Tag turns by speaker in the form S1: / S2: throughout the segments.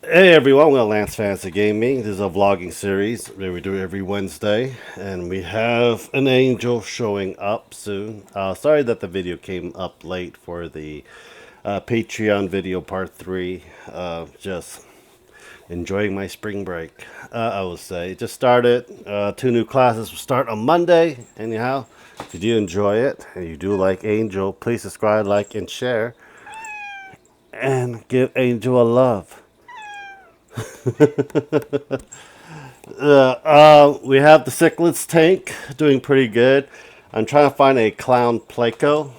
S1: Hey everyone, welcome to Lance Fantasy Gaming. This is a vlogging series that we do every Wednesday, and we have an angel showing up soon. Sorry that the video came up late for the Patreon video part 3. Just enjoying my spring break, I will say. Just started. 2 new classes will start on Monday. Anyhow, if you do enjoy it and you do like Angel, please subscribe, like, and share, and give Angel a love. We have the Cichlids tank doing pretty good. I'm trying to find a clown Placo,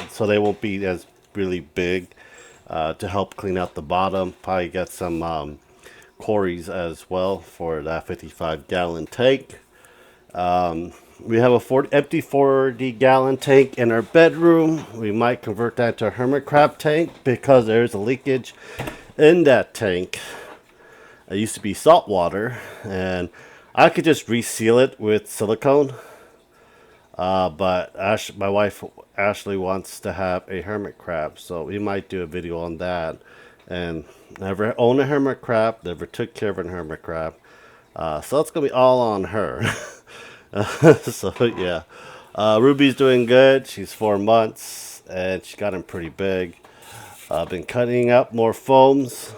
S1: so they won't be as really big, to help clean out the bottom. Probably get some quarries as well for that 55-gallon tank. We have a empty 40-gallon tank in our bedroom. We might convert that to a hermit crab tank because there's a leakage in that tank. It used to be salt water, and I could just reseal it with silicone. But my wife Ashley wants to have a hermit crab, so we might do a video on that. And never owned a hermit crab, never took care of a hermit crab, so it's gonna be all on her. So yeah, Ruby's doing good. She's 4 months, and she got him pretty big. I've been cutting up more foams.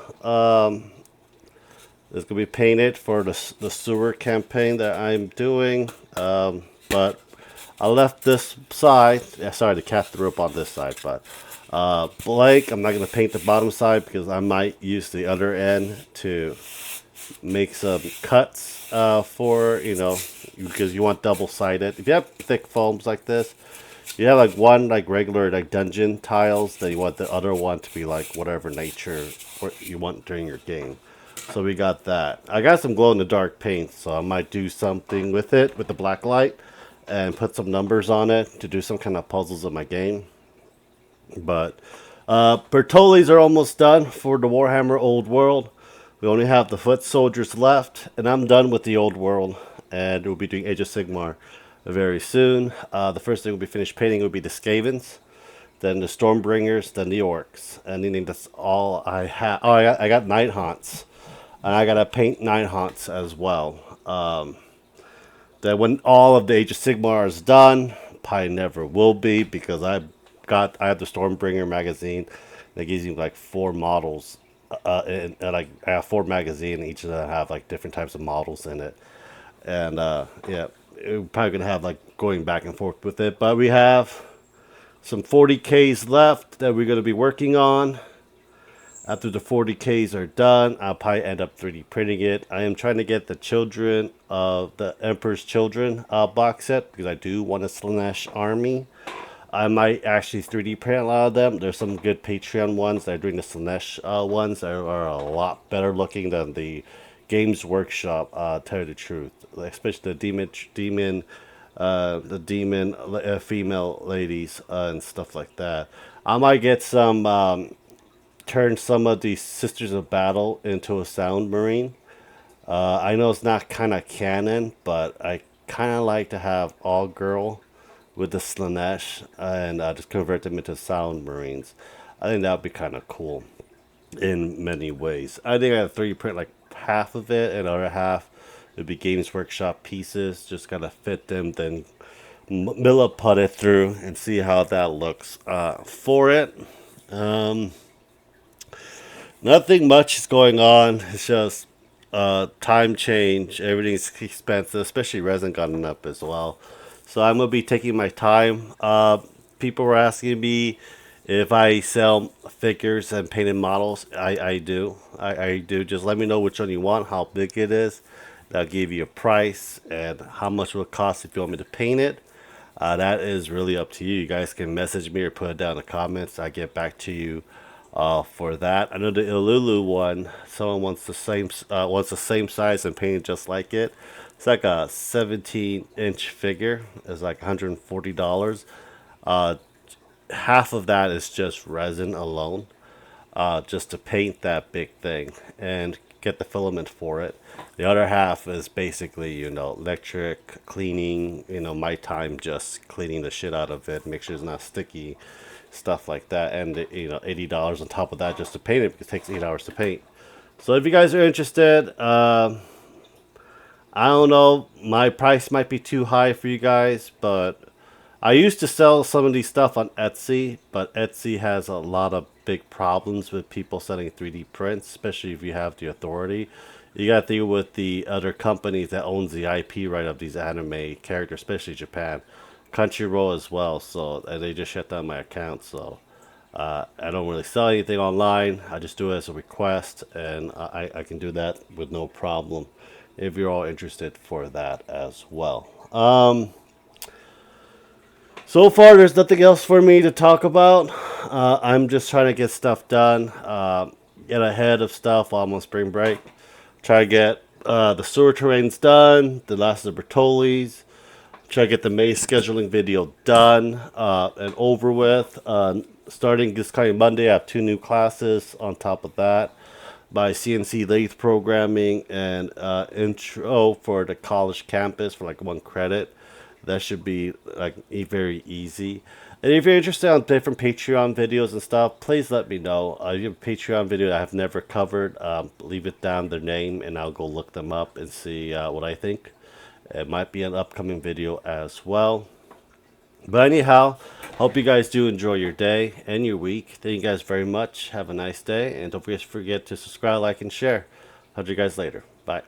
S1: It's gonna be painted for the sewer campaign that I'm doing. But I left this side. Yeah, sorry, the cat threw up on this side, but Blake, I'm not gonna paint the bottom side because I might use the other end to make some cuts for because you want double sided. If you have thick foams like this, you have like one like regular like dungeon tiles, then you want the other one to be like whatever nature you want during your game. So we got that. I got some glow in the dark paint, so I might do something with it with the black light and put some numbers on it to do some kind of puzzles in my game. But Bertolli's are almost done for the Warhammer Old World. We only have the foot soldiers left, and I'm done with the Old World. And we'll be doing Age of Sigmar very soon. The first thing we'll be finished painting will be the Skavens, then the Stormbringers, then the Orcs. And I think that's all I have. Oh, I got Night Haunts, and I gotta paint Night Haunts as well. That when all of the Age of Sigmar is done, probably never will be because I have the Stormbringer magazine that gives you like 4 models, and like I have 4 magazines. Each of them have like different types of models in it, and yeah, we're probably gonna have like going back and forth with it. But we have some 40Ks left that we're gonna be working on. After the 40Ks are done, I'll probably end up 3D printing it. I am trying to get the Children of the Emperor's Children box set because I do want a Slaanesh army. I might actually 3D print a lot of them. There's some good Patreon ones that are doing the Slaanesh ones that are a lot better looking than the Games Workshop. Tell you the truth, especially the demon female ladies and stuff like that. I might get some turn some of these Sisters of Battle into a Sound Marine. I know it's not kind of canon, but I kind of like to have all girl with the Slaanesh and just convert them into Sound Marines. I think that would be kind of cool in many ways. I think I have 3D print like half of it, and the other half would be Games Workshop pieces. Just gotta fit them, then Milla put it through and see how that looks for it. Um, Nothing much is going on. It's just time change. Everything's expensive, especially resin gone up as well. So I'm gonna be taking my time. People were asking me if I sell figures and painted models. I do. I do. Just let me know which one you want, how big it is. I'll give you a price and how much it will cost if you want me to paint it. That is really up to you. You guys can message me or put it down in the comments. I get back to you for that. I know the Ilulu one. Someone wants the same size and painted just like it. It's like a 17-inch figure. It's like $140. Uh, Half of that is just resin alone, just to paint that big thing and get the filament for it. The other half is basically, electric cleaning, my time just cleaning the shit out of it, make sure it's not sticky, stuff like that, and $80 on top of that just to paint it because it takes 8 hours to paint. So if you guys are interested, I don't know, my price might be too high for you guys, but I used to sell some of these stuff on Etsy, but Etsy has a lot of big problems with people selling 3D prints, especially if you have the authority. You got to deal with the other companies that owns the IP right of these anime characters, especially Japan, Crunchyroll as well. So and they just shut down my account. So I don't really sell anything online. I just do it as a request, and I can do that with no problem if you're all interested for that as well. So far, there's nothing else for me to talk about. I'm just trying to get stuff done, get ahead of stuff while I'm on spring break. Try to get the sewer terrains done, the last of the Bertollis. Try to get the May scheduling video done and over with. Starting this coming Monday, I have 2 new classes on top of that by CNC lathe programming and intro for the college campus for like 1 credit. That should be like very easy. And if you're interested on different Patreon videos and stuff, please let me know. You have a Patreon video I have never covered. Leave it down their name, and I'll go look them up and see what I think. It might be an upcoming video as well. But anyhow, hope you guys do enjoy your day and your week. Thank you guys very much. Have a nice day. And don't forget to subscribe, like, and share. Talk to you guys later. Bye.